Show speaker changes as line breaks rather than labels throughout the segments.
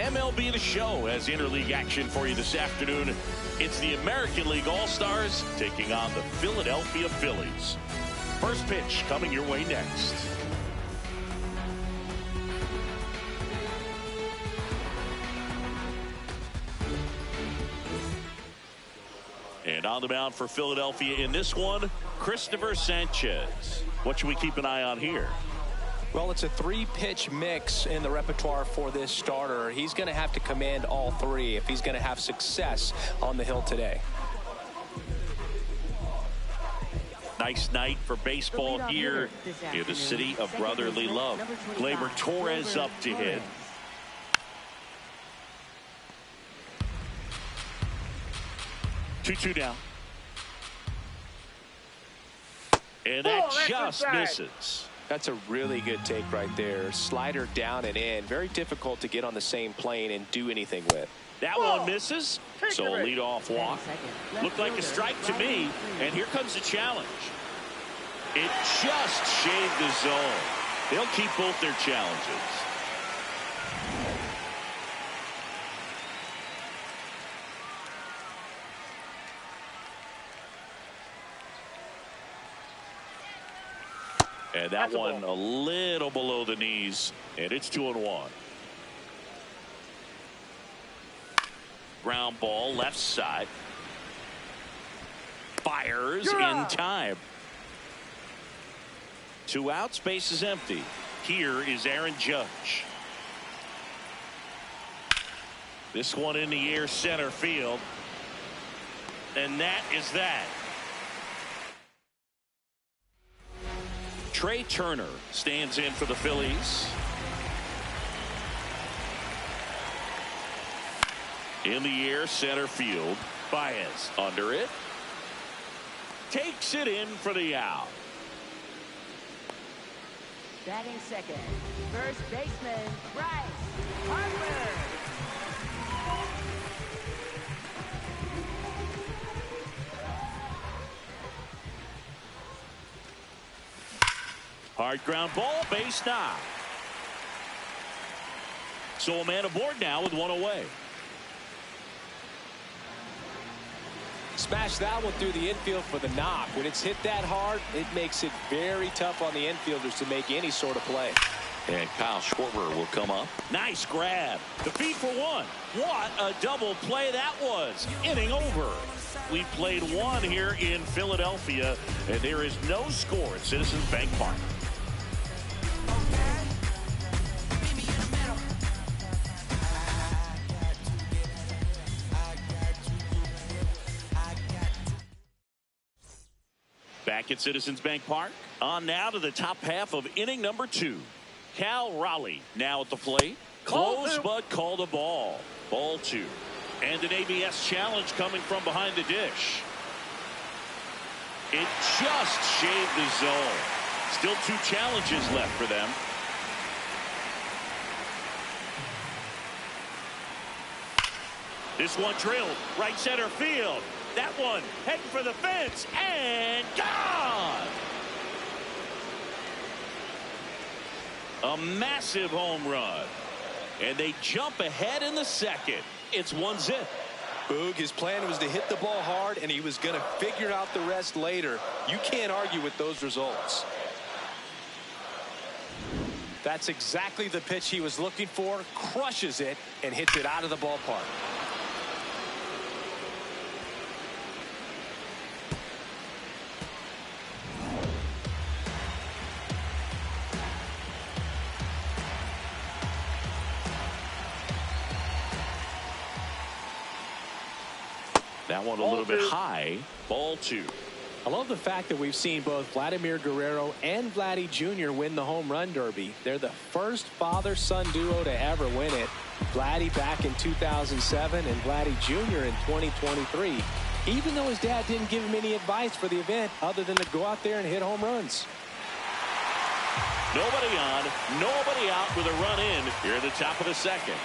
MLB The Show has interleague action for you this afternoon. It's the American League All-Stars taking on the Philadelphia Phillies. First pitch coming your way next. And on the mound for Philadelphia in this one, Christopher Sanchez. What should we keep an eye on here?
Well, it's a three-pitch mix in the repertoire for this starter. He's going to have to command all three if he's going to have success on the hill today.
Nice night for baseball here in the city of brotherly love. Gleyber Torres up to hit. Two down. And that just misses.
That's a really good take right there. Slider down and in. Very difficult to get on the same plane and do anything with.
That one misses. So a leadoff walk. Looked like a strike to me. And here comes the challenge. It just shaved the zone. They'll keep both their challenges. And that one a little below the knees, and it's 2-1. Ground ball left side. Fires in time. 2 outs, base is empty. Here is Aaron Judge. This one in the air, center field. And that is that. Trey Turner stands in for the Phillies. In the air, center field. Baez under it. Takes it in for the out.
Batting second, first baseman Bryce Harper.
Hard ground ball, base knock. So a man aboard now with 1 away.
Smash that one through the infield for the knock. When it's hit that hard, it makes it very tough on the infielders to make any sort of play.
And Kyle Schwarber will come up. Nice grab. The feed for 1. What a double play that was. Inning over. We played 1 here in Philadelphia, and there is no score at Citizens Bank Park. Back at Citizens Bank Park. On now to the top half of inning number 2. Cal Raleigh now at the plate. Close but called a ball. Ball 2. And an ABS challenge coming from behind the dish. It just shaved the zone. Still 2 challenges left for them. This one drilled right center field. That one heading for the fence and gone. A massive home run. And they jump ahead in the second. It's 1-0.
Boog, his plan was to hit the ball hard, and he was going to figure out the rest later. You can't argue with those results. That's exactly the pitch he was looking for. Crushes it and hits it out of the ballpark.
That one a little bit high. Ball 2.
I love the fact that we've seen both Vladimir Guerrero and Vladdy Jr. win the home run derby. They're the first father-son duo to ever win it. Vladdy back in 2007 and Vladdy Jr. in 2023. Even though his dad didn't give him any advice for the event other than to go out there and hit home runs.
Nobody on, nobody out with a run in here at the top of the second.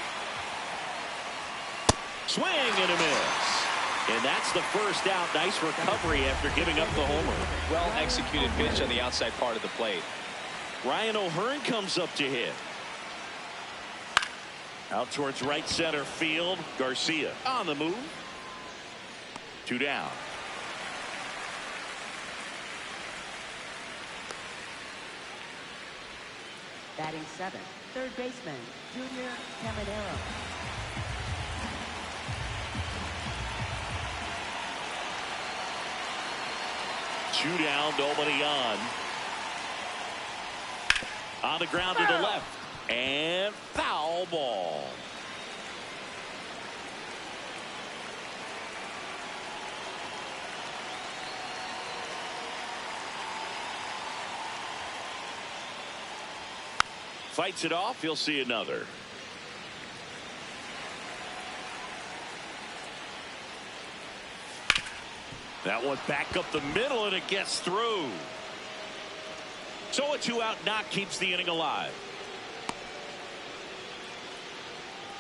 Swing and a miss. And that's the first out. Nice recovery after giving up the homer.
Well executed pitch on the outside part of the plate.
Ryan O'Hearn comes up to hit. Out towards right center field. Garcia on the move. 2 down.
Batting 7th, third baseman, Junior Caminero.
Two down, nobody on. On the ground to the left. And foul ball. Fights it off. He'll see another. That one back up the middle, and it gets through. So a 2-out knock keeps the inning alive.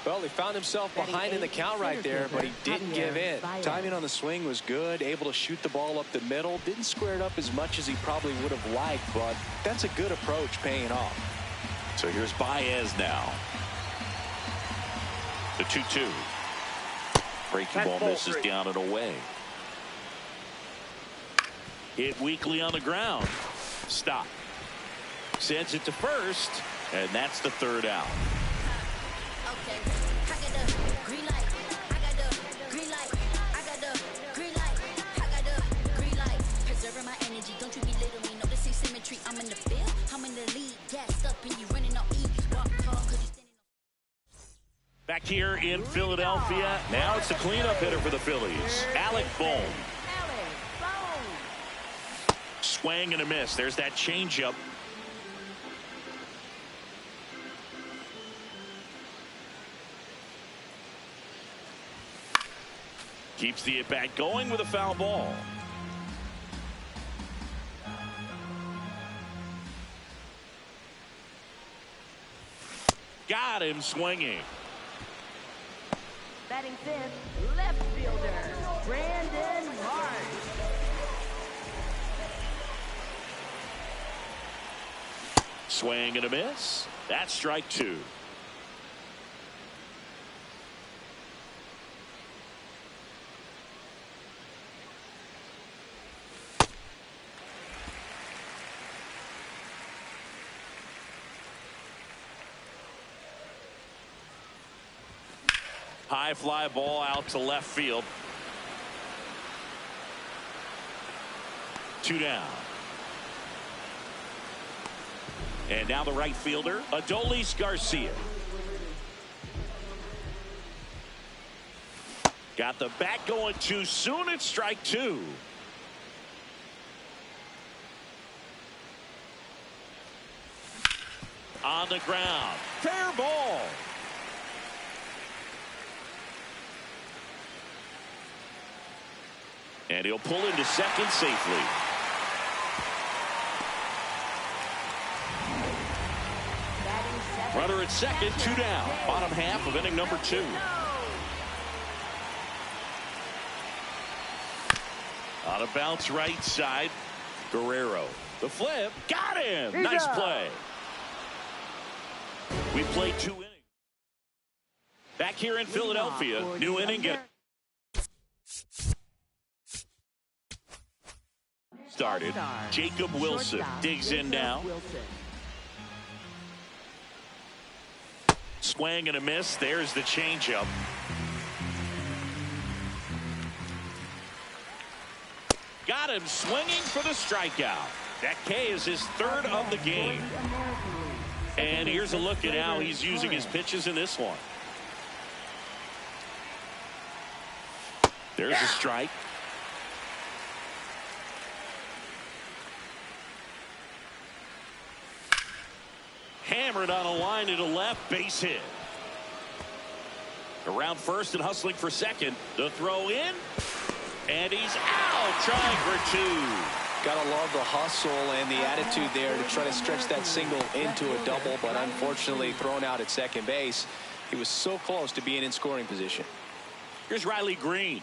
Well, he found himself behind in the count right there, but he didn't give in. Timing on the swing was good, able to shoot the ball up the middle. Didn't square it up as much as he probably would have liked, but that's a good approach paying off.
So here's Baez now. The 2-2. Breaking ball misses down and away. Hit weakly on the ground. Stop. Sends it to first, and that's the 3rd out.
Okay, I got the green light. I got the green light. I got the green light. I got the green light. Preserving my energy. Don't you belittle me. No, this ain't symmetry. I'm in the field. I'm in the lead. Gassed up and you running on E. Walk tall cause you standing on.
Back here in Philadelphia. Now it's the cleanup hitter for the Phillies. Alec Bohm. Swing and a miss. There's that changeup. Keeps the at-bat going with a foul ball. Got him swinging.
Batting 5th, left fielder, Brandon Marsh.
Swing and a miss. That's strike 2. High fly ball out to left field. 2 down. And now the right fielder, Adolis Garcia. Got the bat going too soon. It's strike 2. On the ground. Fair ball. And he'll pull into second safely. Runner at second, 2 down. Bottom half of inning number 2. On a bounce right side. Guerrero. The flip. Got him. Nice play. We played 2 innings. Back here in Philadelphia. New inning. Started. Jacob Wilson digs in now. Swing and a miss. There's the changeup. Got him swinging for the strikeout. That K is his 3rd of the game. And here's a look at how he's using his pitches in this one. There's a strike. Hammered on a line to the left, base hit. Around first and hustling for second. The throw in, and he's out, trying for 2.
Gotta love the hustle and the attitude there to try to stretch that single into a double, but unfortunately thrown out at second base. He was so close to being in scoring position.
Here's Riley Green.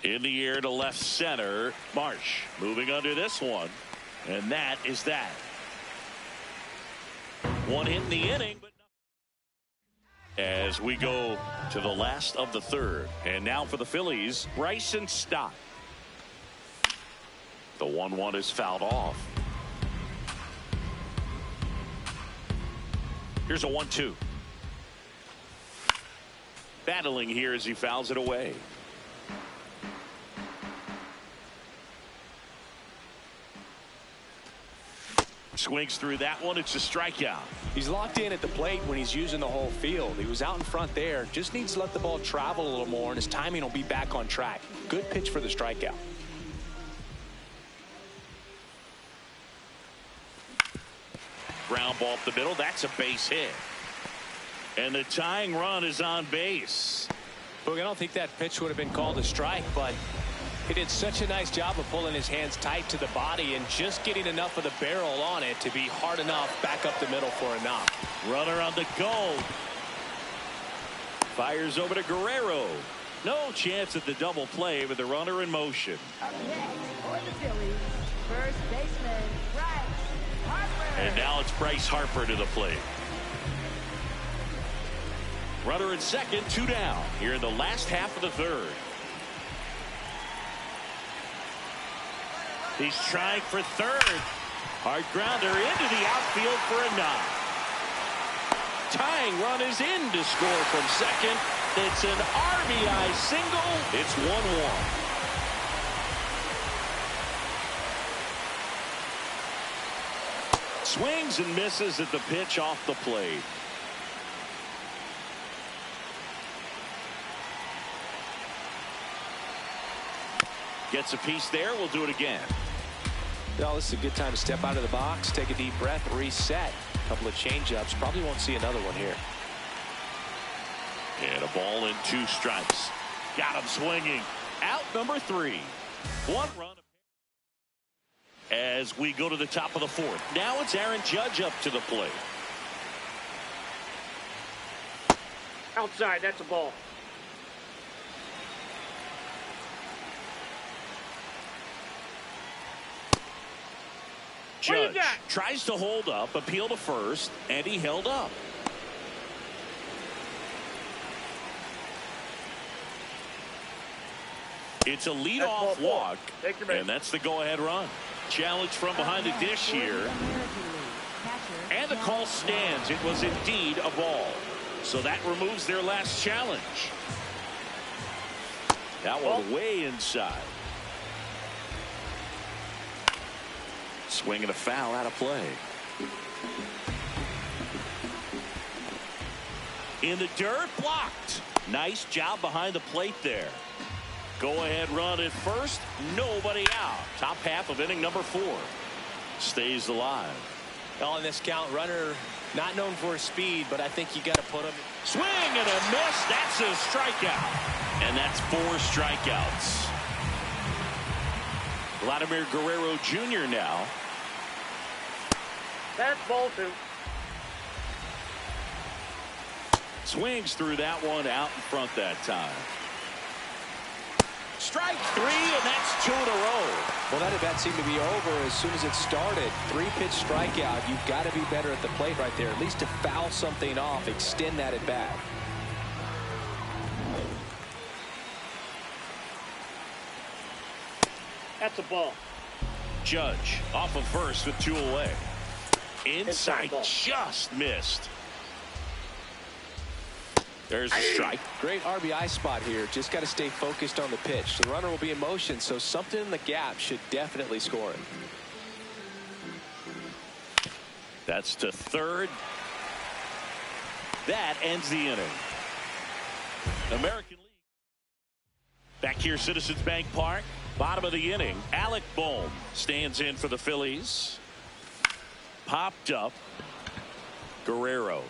In the air to left center. Marsh moving under this one, and that is that. 1 hit in the inning, but As we go to the last of the third. And now for the Phillies, Bryson Stott. The 1-1 is fouled off. Here's a 1-2. Battling here as he fouls it away. Swings through that one. It's a strikeout.
He's locked in at the plate when he's using the whole field. He was out in front there. Just needs to let the ball travel a little more, and his timing will be back on track. Good pitch for the strikeout.
Ground ball up the middle. That's a base hit. And the tying run is on base.
Look, I don't think that pitch would have been called a strike, but he did such a nice job of pulling his hands tight to the body and just getting enough of the barrel on it to be hard enough back up the middle for a knock.
Runner on the go. Fires over to Guerrero. No chance at the double play with the runner in motion.
Up next for the Phillies, first baseman Bryce Harper.
And now it's Bryce Harper to the plate. Runner at second, 2 down here in the last half of the third. He's trying for third. Hard grounder into the outfield for a knock. Tying run is in to score from second. It's an RBI single. It's 1-1. Swings and misses at the pitch off the plate. Gets a piece there. We'll do it again.
Well, this is a good time to step out of the box, take a deep breath, reset. A couple of changeups. Probably won't see another one here.
And a ball and 2 strikes. Got him swinging. Out number 3. 1 run. As we go to the top of the 4th. Now it's Aaron Judge up to the plate.
Outside, that's a ball.
Judge tries to hold up, appeal to first, and he held up. It's a leadoff walk, and that's the go-ahead run. Challenge from behind the dish here. And the call stands. It was indeed a ball. So that removes their last challenge. That one way inside. Swinging a foul out of play. In the dirt, blocked. Nice job behind the plate there. Go ahead run at first. Nobody out. Top half of inning number 4. Stays alive.
On this count, runner not known for his speed, but I think you got to put him.
Swing and a miss. That's a strikeout. And that's 4 strikeouts. Vladimir Guerrero Jr. now.
That's ball 2.
Swings through that one out in front that time. Strike 3, and that's 2 in a row.
Well, that at bat seemed to be over as soon as it started. 3-pitch strikeout. You've got to be better at the plate right there, at least to foul something off, extend that at bat.
That's a ball.
Judge off of first with 2 away. Inside, just missed. There's a strike.
Great RBI spot here. Just got to stay focused on the pitch. The runner will be in motion, so something in the gap should definitely score it.
That's to third. That ends the inning. American League. Back here, Citizens Bank Park. Bottom of the inning. Alec Bohm stands in for the Phillies. Popped up. Guerrero.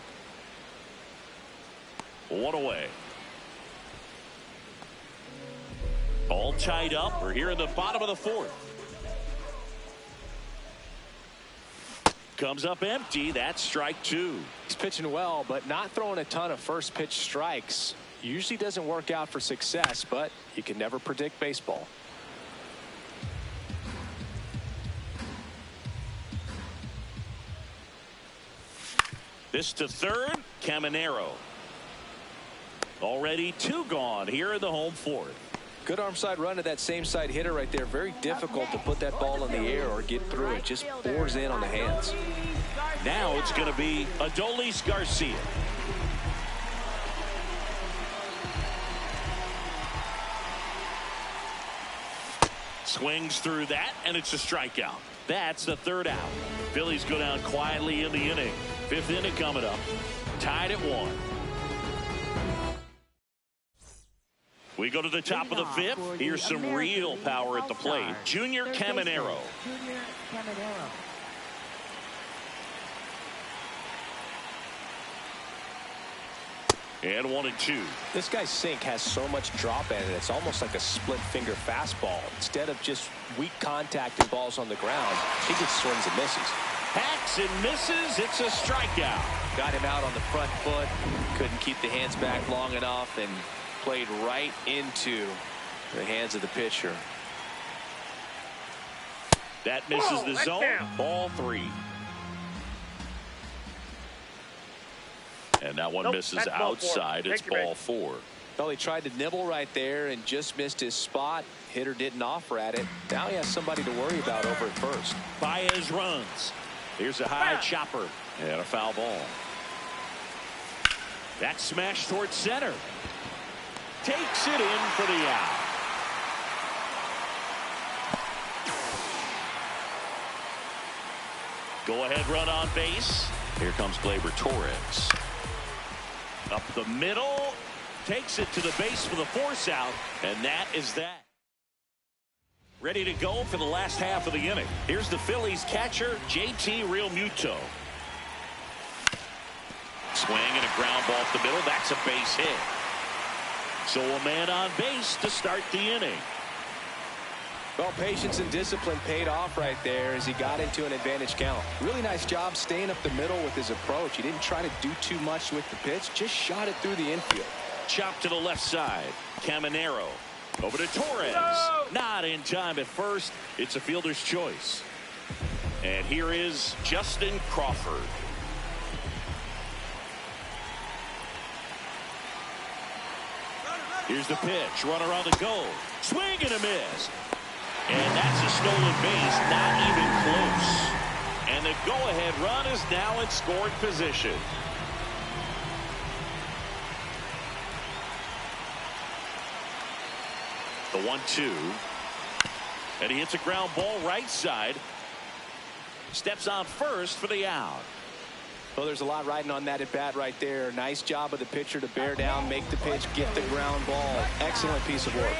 1 away. All tied up. We're here in the bottom of the 4th. Comes up empty. That's strike 2.
He's pitching well, but not throwing a ton of first pitch strikes. Usually doesn't work out for success, but you can never predict baseball.
This to third. Caminero. Already 2 gone here in the home fourth.
Good arm side run to that same side hitter right there. Very difficult to put that ball in the air or get through it. Just bores in on the hands.
Now it's going to be Adolis Garcia. Swings through that, and it's a strikeout. That's the 3rd out. Phillies go down quietly in the inning. 5th inning coming up. Tied at 1. We go to the top of the 5th. Here's some real power at the plate. Junior Caminero.
Junior Caminero.
And 1-2.
This guy's sink has so much drop in it. It's almost like a split finger fastball. Instead of just weak contact and balls on the ground, he just swings and misses.
Hacks and misses. It's a strikeout.
Got him out on the front foot. Couldn't keep the hands back long enough and played right into the hands of the pitcher.
That misses the zone. Ball 3. And that one misses outside. It's ball 4.
Well, he tried to nibble right there and just missed his spot. Hitter didn't offer at it. Now he has somebody to worry about over at first.
Baez runs. Here's a high chopper and a foul ball. That smash towards center. Takes it in for the out. Go ahead run on base. Here comes Gleyber Torres. Up the middle. Takes it to the base for the force out. And that is that. Ready to go for the last half of the inning. Here's the Phillies catcher, JT Realmuto. Swing and a ground ball up the middle. That's a base hit. So a man on base to start the inning.
Well, patience and discipline paid off right there as he got into an advantage count. Really nice job staying up the middle with his approach. He didn't try to do too much with the pitch, just shot it through the infield.
Chop to the left side. Caminero over to Torres. No! Not in time at first. It's a fielder's choice. And here is Justin Crawford. Here's the pitch. Runner on the go. Swing and a miss. And that's a stolen base, not even close. And the go-ahead run is now in scoring position. The 1-2. And he hits a ground ball right side. Steps on first for the out.
Well, there's a lot riding on that at bat right there. Nice job of the pitcher to bear down, make the pitch, get the ground ball. Excellent piece of work.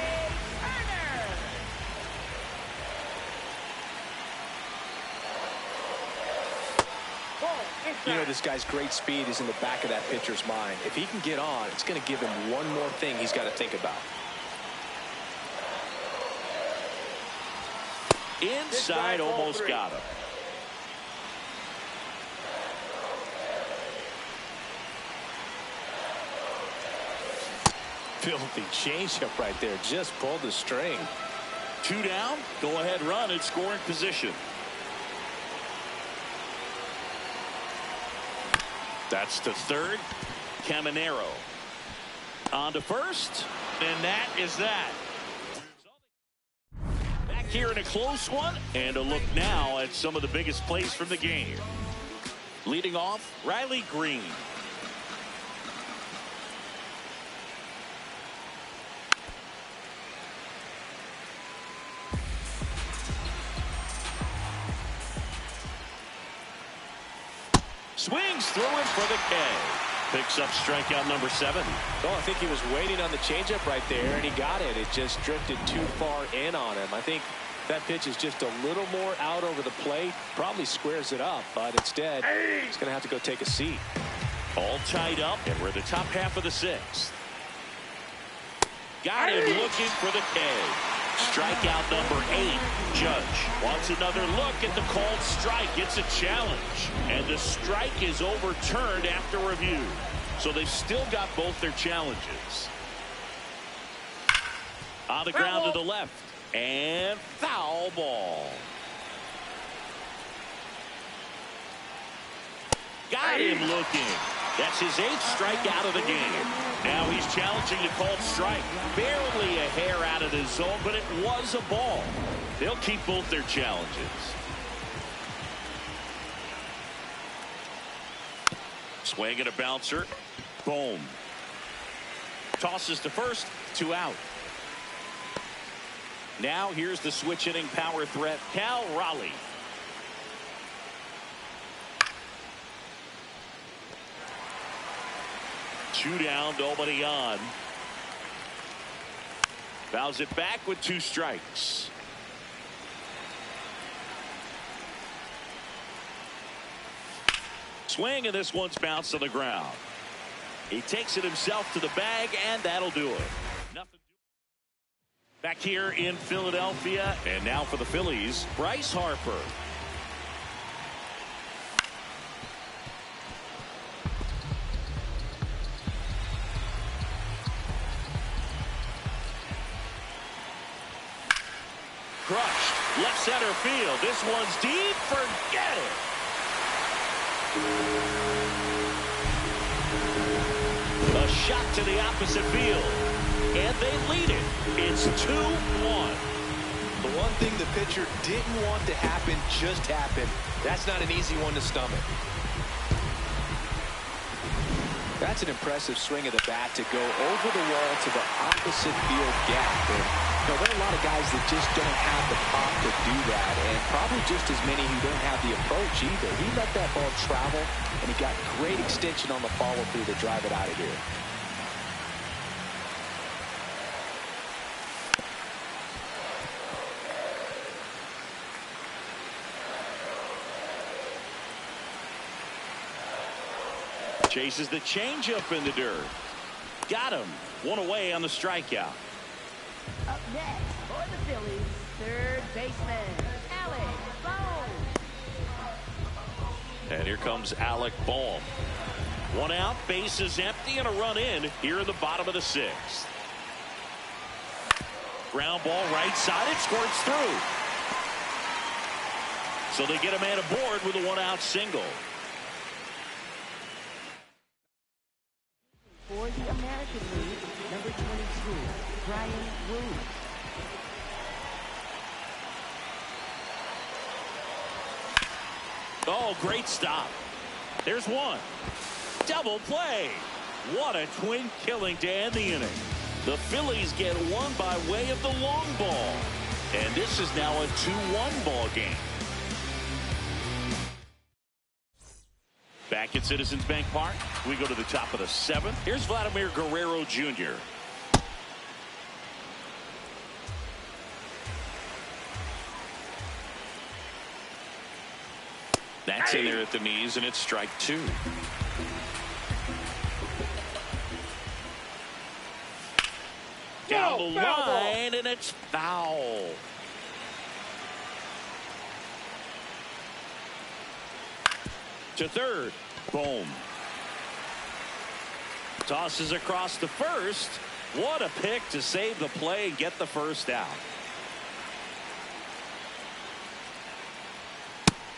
You know, this guy's great speed is in the back of that pitcher's mind. If he can get on, it's going to give him one more thing he's got to think about.
Inside, almost got him.
Filthy changeup right there. Just pulled the string.
2 down. Go ahead run in scoring position. That's the third. Caminero on to first, and that is that. Back here in a close one, and a look now at some of the biggest plays from the game. Leading off, Riley Green. Swings through it for the K. Picks up strikeout number 7.
Well, I think he was waiting on the changeup right there, and he got it. It just drifted too far in on him. I think that pitch is just a little more out over the plate. Probably squares it up, but instead, he's going to have to go take a seat.
All tied up, and we're the top half of the 6th. Got him looking for the K. Strikeout number 8. Judge wants another look at the called strike. It's a challenge. And the strike is overturned after review. So they've still got both their challenges. On the ground to the left. And foul ball. Got him looking. That's his 8th strikeout of the game. Now he's challenging the called strike. Barely a hair out of his zone, but it was a ball. They'll keep both their challenges. Swing and a bouncer. Boom. Tosses to first, 2 out. Now here's the switch hitting power threat, Cal Raleigh. Two down, nobody on. Fouls it back with 2 strikes. Swing, and this one's bounced on the ground. He takes it himself to the bag, and that'll do it. Nothing. Back here in Philadelphia, and now for the Phillies, Bryce Harper. Crushed, left center field. This one's deep, forget it. A shot to the opposite field, and they lead it. It's 2-1.
The one thing the pitcher didn't want to happen just happened. That's not an easy one to stomach. That's an impressive swing of the bat to go over the wall to the opposite field gap. And, there are a lot of guys that just don't have the pop to do that, and probably just as many who don't have the approach either. He let that ball travel, and he got great extension on the follow-through to drive it out of here.
Chases the changeup in the dirt. Got him. 1 away on the strikeout.
Up next for the Phillies, third baseman, Alec Bohm.
And here comes Alec Bohm. 1 out, bases empty, and a run in here in the bottom of the 6th. Ground ball right side, it squirts through. So they get a man aboard with a 1-out single.
For the American League, number 22, Brian Wood.
Oh, great stop. There's one. Double play. What a twin killing to end the inning. The Phillies get one by way of the long ball. And this is now a 2-1 ball game. Back at Citizens Bank Park, we go to the top of the 7th. Here's Vladimir Guerrero Jr. That's in there at the knees, and it's strike 2. Down the line, and it's foul. To third. Boom. Tosses across to first. What a pick to save the play and get the first out.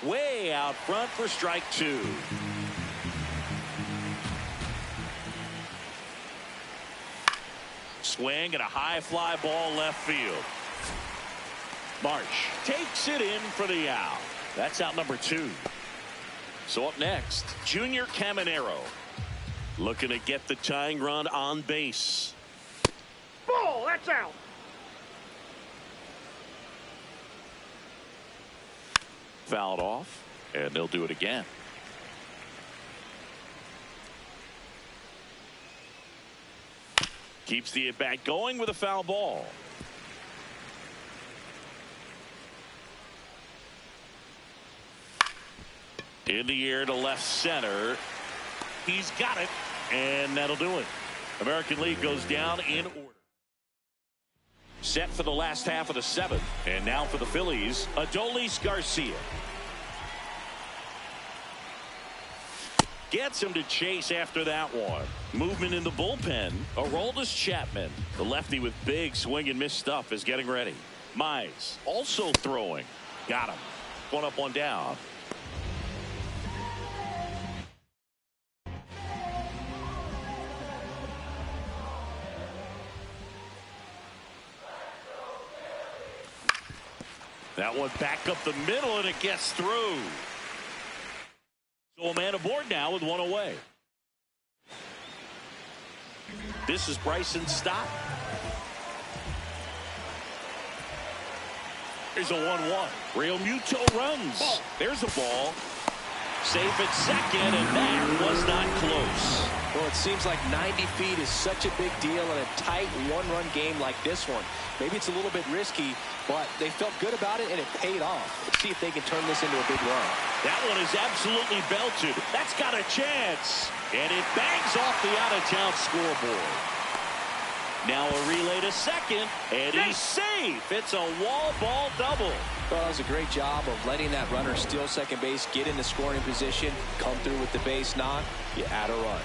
Way out front for strike 2. Swing and a high fly ball left field. Marsh takes it in for the out. That's out number 2. So up next, Junior Caminero looking to get the tying run on base.
Ball, that's out.
Fouled off, and they'll do it again. Keeps the at-bat going with a foul ball. In the air to left center. He's got it, and that'll do it. American League goes down in order. Set for the last half of the 7th. And now for the Phillies, Adolis Garcia. Gets him to chase after that one. Movement in the bullpen. Aroldis Chapman, the lefty with big swing and miss stuff, is getting ready. Mize also throwing. Got him. 1 up, 1 down. That one back up the middle, and it gets through. So a man aboard now with one away. This is Bryson Stott. There's a 1-1. Real Muto runs. There's a ball. Safe at second, and that was not close.
Well, it seems like 90 feet is such a big deal in a tight one-run game like this one. Maybe it's a little bit risky, but they felt good about it, and it paid off. Let's see if they can turn this into a big run.
That one is absolutely belted. That's got a chance. And it bangs off the out-of-town scoreboard. Now a relay to second, and he's safe. It's a wall ball double.
Well, that was a great job of letting that runner steal second base, get into scoring position, come through with the base knock. You add a run.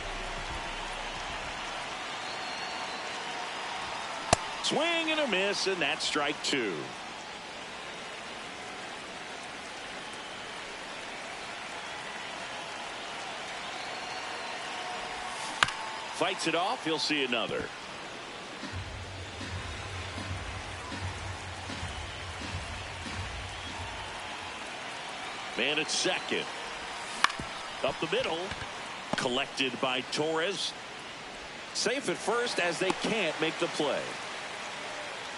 Swing and a miss, and that's strike two. Fights it off. He'll see another. Man at second. Up the middle. Collected by Torres. Safe at first as they can't make the play.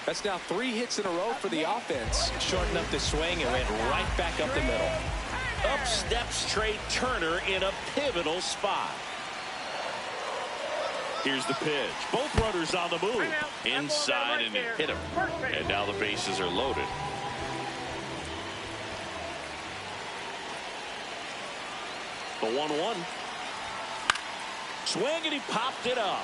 That's now 3 hits in a row for the offense. Shortened up the swing and went right back up the middle.
Up steps Trey Turner in a pivotal spot. Here's the pitch. Both runners on the move. Inside, and it hit him. And now the bases are loaded. The 1-1. Swing, and he popped it up.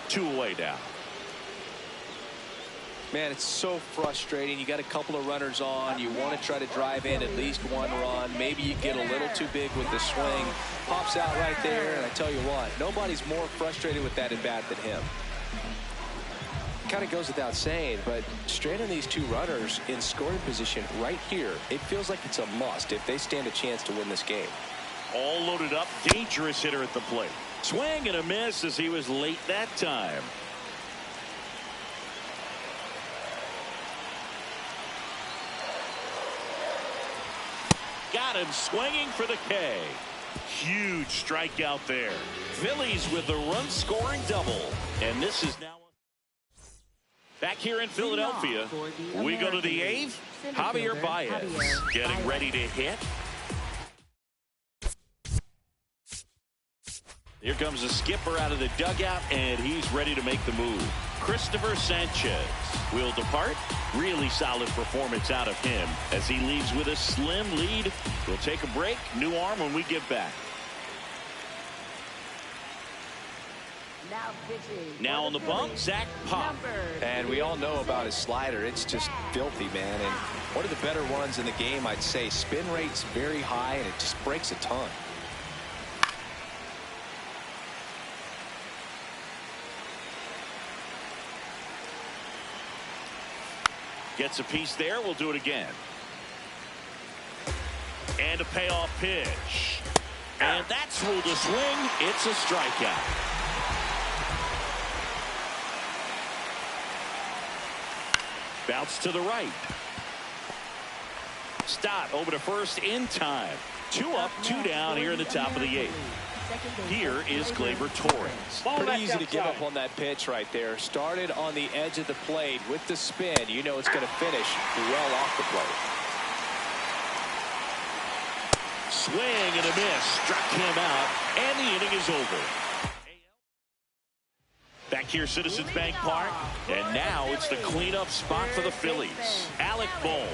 2 away now.
Man, it's so frustrating. You got a couple of runners on. You want to try to drive in at least 1 run. Maybe you get a little too big with the swing. Pops out right there, and I tell you what, nobody's more frustrated with that at bat than him. Kind of goes without saying, but straighten these 2 runners in scoring position right here. It feels like it's a must if they stand a chance to win this game.
All loaded up. Dangerous hitter at the plate. Swing and a miss as he was late that time. Got him swinging for the K. Huge strikeout there. Phillies with a run-scoring double. And this is now back here in Philadelphia. We go to the 8th. Javier Baez getting ready to hit. Here comes the skipper out of the dugout, and he's ready to make the move. Christopher Sanchez will depart. Really solid performance out of him as he leaves with a slim lead. We'll take a break. New arm when we get back. Now on the bump, Zach Pop.
And we all know about his slider. It's just filthy, man. And one of the better ones in the game, I'd say. Spin rate's very high, and it just breaks a ton.
Gets a piece there. We'll do it again. And a payoff pitch. And that's ruled a swing. It's a strikeout. Bounce to the right. Stott over to first in time. 2 up, 2 down here in the top of the 8th. Here is Gleyber Torres.
Pretty easy to give up on that pitch right there. Started on the edge of the plate with the spin. You know it's going to finish well off the plate.
Swing and a miss. Struck him out, and the inning is over. Back here, Citizens Bank Park, and now it's the cleanup spot for the Phillies. Alec Bohm.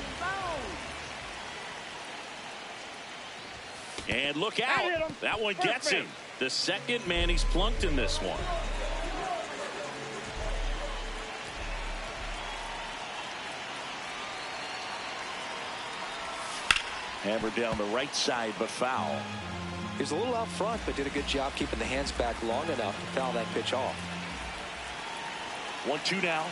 And look out. That one gets him. The second man he's plunked in this one. Hammered down the right side, but foul.
He was a little out front, but did a good job keeping the hands back long enough to foul that pitch off.
1-2 now.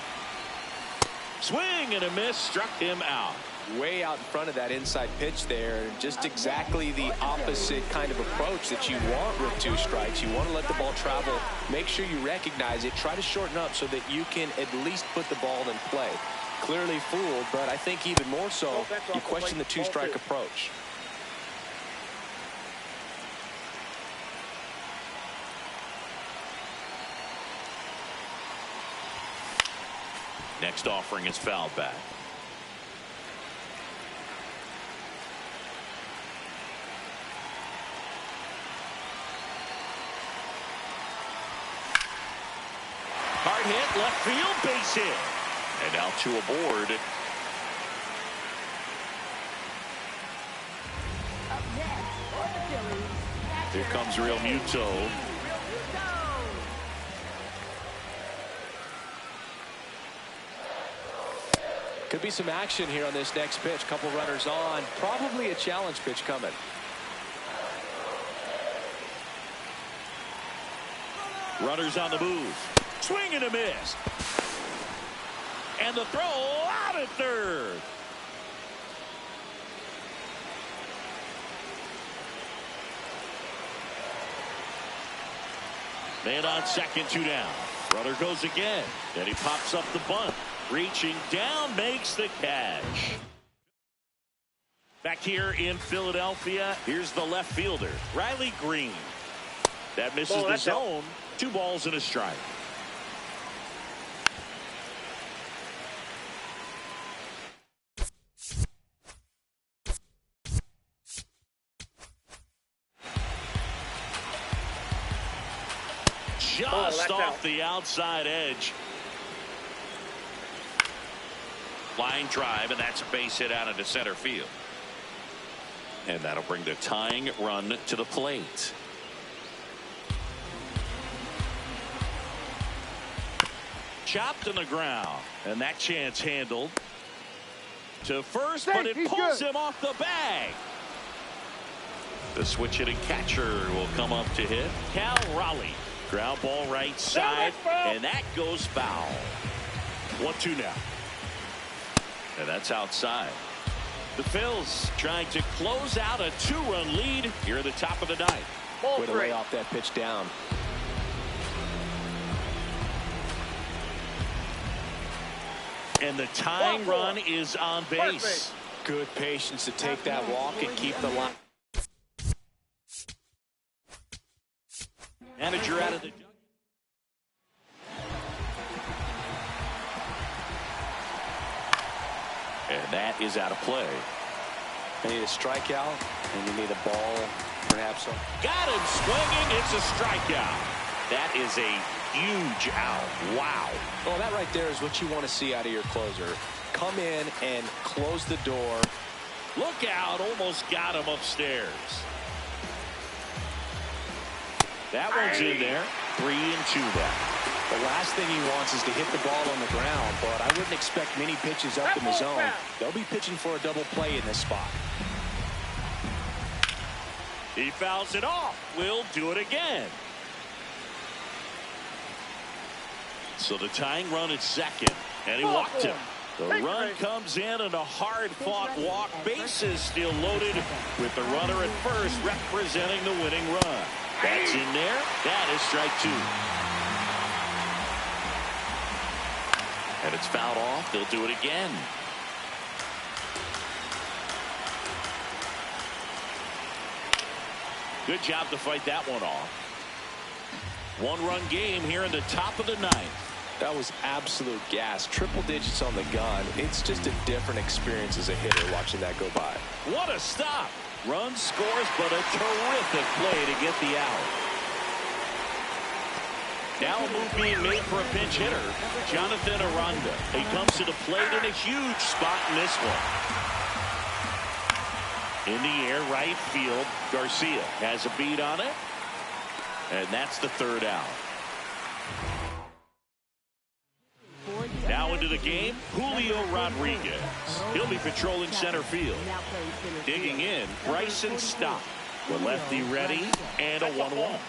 Swing and a miss, struck him out.
Way out in front of that inside pitch there. Just exactly the opposite kind of approach that you want with 2 strikes. You want to let the ball travel. Make sure you recognize it. Try to shorten up so that you can at least put the ball in play. Clearly fooled, but I think even more so, you question the 2-strike approach.
Next offering is fouled back. Hard hit, left field, base hit. And now 2 aboard.
Up next for the Phillies.
Here comes Real Muto.
Could be some action here on this next pitch. Couple runners on. Probably a challenge pitch coming.
Runners on the move. Swing and a miss. And the throw out at third. Man on second, 2 down. Runner goes again. And he pops up the bunt. Reaching down, makes the catch. Back here in Philadelphia, here's the left fielder, Riley Green. That misses the zone. 2 balls and a strike. Just off the outside edge. Line drive, and that's a base hit out into center field. And that'll bring the tying run to the plate. Chopped on the ground, and that chance handled to first, but it pulls him off the bag. The switch hitting catcher will come up to hit. Cal Raleigh. Ground ball right side, and that goes foul. 1-2 now. And that's outside. The Phils trying to close out a 2-run lead here at the top of the 9th.
Way to lay off that pitch down.
And the tying run is on base.
Good patience to take that walk and keep the line.
Manager out of the... And that is out of play.
You need a strikeout, and you need a ball, perhaps.
Got him swinging. It's a strikeout. That is a huge out. Wow.
Well, that right there is what you want to see out of your closer. Come in and close the door.
Look out. Almost got him upstairs. That one's in there. 3-2 now.
The last thing he wants is to hit the ball on the ground, but I wouldn't expect many pitches up in the zone. They'll be pitching for a double play in this spot.
He fouls it off. We'll do it again. So the tying run at second, and he walked him. The run comes in and a hard-fought walk. Bases still loaded with the runner at first representing the winning run. That's in there. That is strike 2. And it's fouled off. They'll do it again. Good job to fight that one off. 1-run game here in the top of the 9th.
That was absolute gas. Triple digits on the gun. It's just a different experience as a hitter watching that go by.
What a stop. Run scores, but a terrific play to get the out. Now a move being made for a pinch hitter, Jonathan Aranda. He comes to the plate in a huge spot in this one. In the air, right field. Garcia has a beat on it. And that's the 3rd out. Now into the game, Julio Rodriguez. He'll be patrolling center field. Digging in, Bryson Stott. The lefty ready, and a 1-1.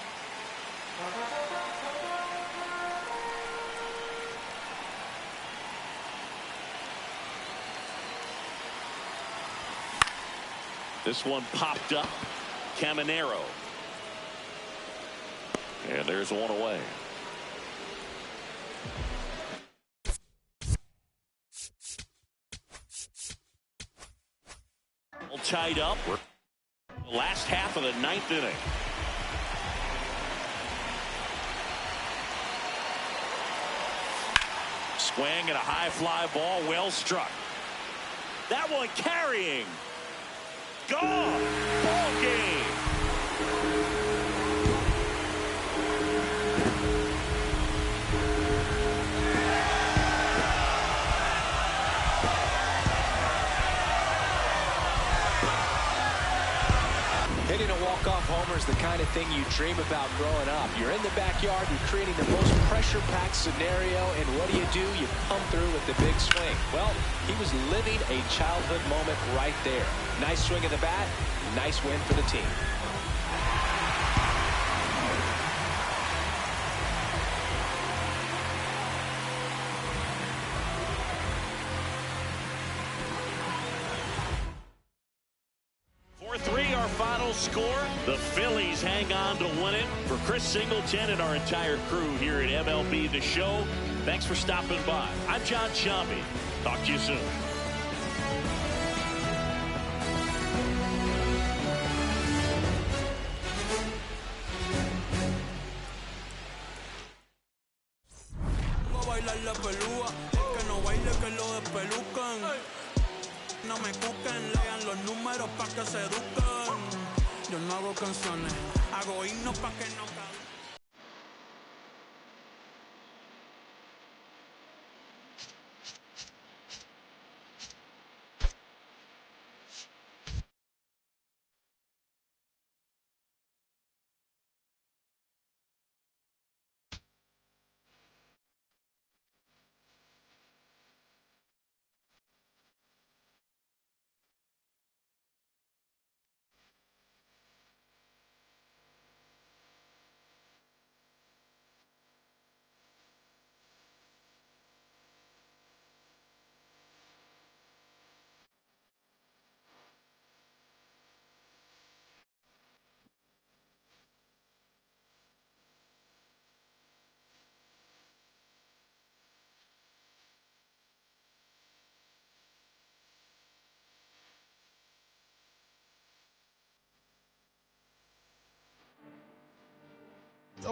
This one popped up. Caminero. And there's one away. All tied up. The last half of the ninth inning. Swing and a high fly ball, well struck. That one carrying. Gone. Ball game.
Hitting a walk-off homer is the kind of thing you dream about growing up. You're in the backyard, you're creating the most pressure-packed scenario, and what do? You come through with the big swing. Well, he was living a childhood moment right there. Nice swing of the bat, nice win for the team.
Our final score. The Phillies hang on to win it. For Chris Singleton and our entire crew here at MLB The Show, thanks for stopping by. I'm John Sciambi. Talk to you soon.
No me cuquen, lean los números pa' que se eduquen. Yo no hago canciones, hago himnos pa' que no caben.